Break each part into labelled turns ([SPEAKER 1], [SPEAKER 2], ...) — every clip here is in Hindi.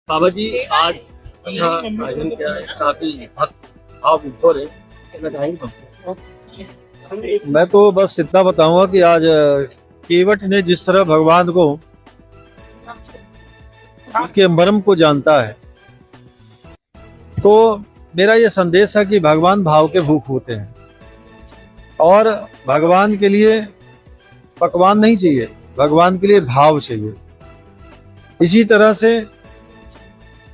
[SPEAKER 1] बाबा जी आज यहाँ आयोजन किया है, काफी भक्त भाव विभोर है, बताएंगे।
[SPEAKER 2] मैं तो बस इतना बताऊंगा कि आज केवट ने जिस तरह भगवान को उनके मर्म को जानता है, तो मेरा ये संदेश है कि भगवान भाव के भूख होते हैं और भगवान के लिए पकवान नहीं चाहिए, भगवान के लिए भाव चाहिए। इसी तरह से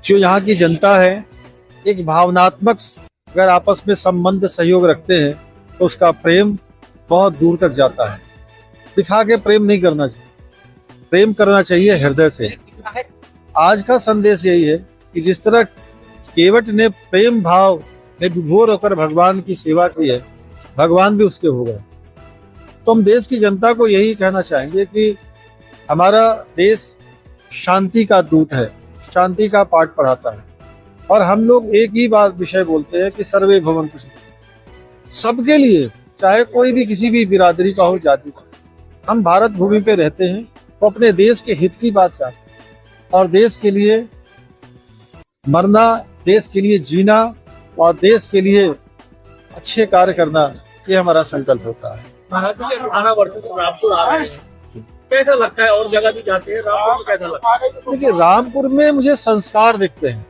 [SPEAKER 2] जो यहाँ की जनता है, एक भावनात्मक अगर आपस में संबंध सहयोग रखते हैं तो उसका प्रेम बहुत दूर तक जाता है। दिखा के प्रेम नहीं करना चाहिए, प्रेम करना चाहिए हृदय से। आज का संदेश यही है कि जिस तरह केवट ने प्रेम भाव में विभोर होकर भगवान की सेवा की है, भगवान भी उसके हो गए। तो हम देश की जनता को यही कहना चाहेंगे कि हमारा देश शांति का दूत है, शांति का पाठ पढ़ाता है और हम लोग एक ही बात विषय बोलते हैं कि सर्वे भवन्तु सुखिनः। सबके लिए, चाहे कोई भी किसी भी बिरादरी का हो, जाति का, हम भारत भूमि पे रहते हैं तो अपने देश के हित की बात चाहते हैं और देश के लिए मरना, देश के लिए जीना और देश के लिए अच्छे कार्य करना, ये हमारा संकल्प होता है।
[SPEAKER 1] महाराज जी 18 वर्षों से रामपुर आ रहे हैं, कैसा लगता है? और जगह भी जाते हैं, रामपुर में कैसा लगता है?
[SPEAKER 2] देखिए, रामपुर में मुझे संस्कार दिखते हैं।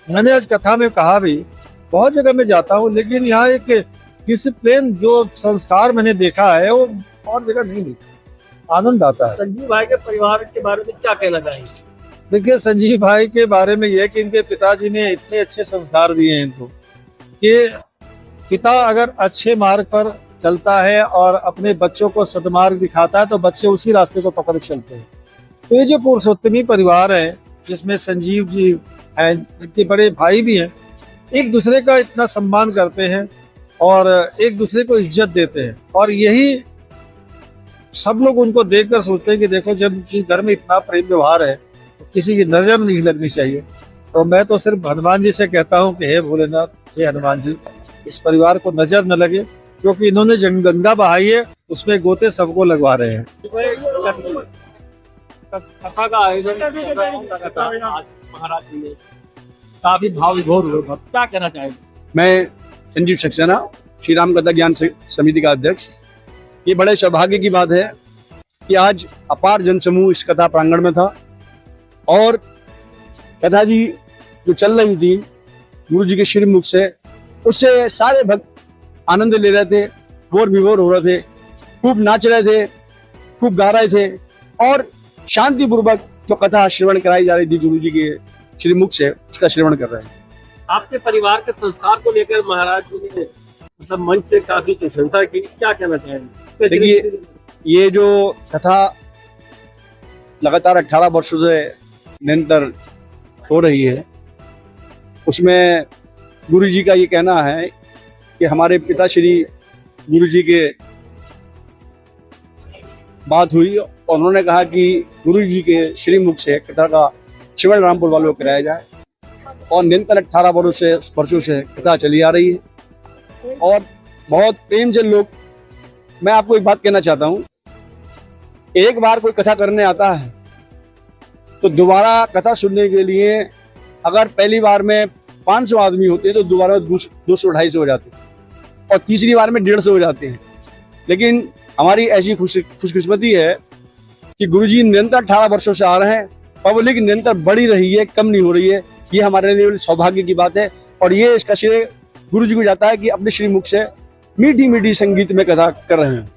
[SPEAKER 2] मैंने आज कथा में कहा भी, बहुत जगह में जाता हूँ लेकिन यहाँ एक डिसिप्लिन, जो संस्कार मैंने देखा है वो और जगह नहीं मिलता। आनंद आता है।
[SPEAKER 1] संजीव भाई के परिवार के बारे में क्या कहना चाहेंगे?
[SPEAKER 2] देखिए, संजीव भाई के बारे में यह कि इनके पिताजी ने इतने अच्छे संस्कार दिए हैं इनको कि पिता अगर अच्छे मार्ग पर चलता है और अपने बच्चों को सदमार्ग दिखाता है तो बच्चे उसी रास्ते को पकड़ चलते हैं। तो ये जो पुरुषोत्तमी परिवार है, जिसमें संजीव जी हैं, इनके बड़े भाई भी हैं, एक दूसरे का इतना सम्मान करते हैं और एक दूसरे को इज्जत देते हैं और यही सब लोग उनको देखकर सोचते हैं कि देखो, जब जिस घर में इतना प्रेम व्यवहार है तो किसी की नजर नहीं लगनी चाहिए। तो मैं तो सिर्फ हनुमान जी से कहता हूँ कि हे भोलेनाथ, हे हनुमान जी, इस परिवार को नजर न लगे, क्योंकि इन्होंने गंगा बहाई है, उसमें गोते सबको लगवा रहे हैं।
[SPEAKER 1] कथा का आयोजन आज महाराज जी ने काफी भाव विभोर हुए, क्या कहना चाहेंगे?
[SPEAKER 3] मैं संजीव सक्सेना, श्री राम कथा ज्ञान समिति का अध्यक्ष। ये बड़े सौभाग्य की बात है कि आज अपार जनसमूह इस कथा प्रांगण में था और कथा जी जो चल रही थी गुरु जी के श्रीमुख से, उससे सारे भक्त आनंद ले रहे थे, बोर विभोर हो रहे थे, खूब नाच रहे थे, खूब गा रहे थे और शांतिपूर्वक जो कथा श्रवण कराई जा रही थी गुरु जी के श्रीमुख से, उसका श्रवण कर रहे हैं।
[SPEAKER 1] आपके परिवार के संस्कार को लेकर महाराज जी ने मतलब मंच से काफी प्रशंसा की, क्या कहना चाहेंगे?
[SPEAKER 3] देखिए, ये जो कथा लगातार 18 वर्षों से निरंतर हो रही है, उसमें गुरु जी का ये कहना है कि हमारे पिताश्री गुरु जी के बात हुई और उन्होंने कहा कि गुरु जी के श्रीमुख से कथा का श्रवण रामपुर वालों को कराया जाए और निरंतर 18 वर्षों से कथा चली आ रही है और बहुत प्रेम से लोग। मैं आपको एक बात कहना चाहता हूँ, एक बार कोई कथा करने आता है तो दोबारा कथा सुनने के लिए अगर पहली बार में 500 आदमी होते हैं तो दोबारा 200-250 हो जाते हैं और तीसरी बार में 150 हो जाते हैं। लेकिन हमारी ऐसी खुशकिस्मती है कि गुरुजी निरंतर 18 वर्षों से आ रहे हैं, पब्लिक निरंतर बढ़ी रही है, कम नहीं हो रही है। ये हमारे लिए सौभाग्य की बात है और ये इसका श्रेय गुरु जी को जाता है कि अपने श्रीमुख से मीठी मीठी संगीत में कथा कर रहे हैं।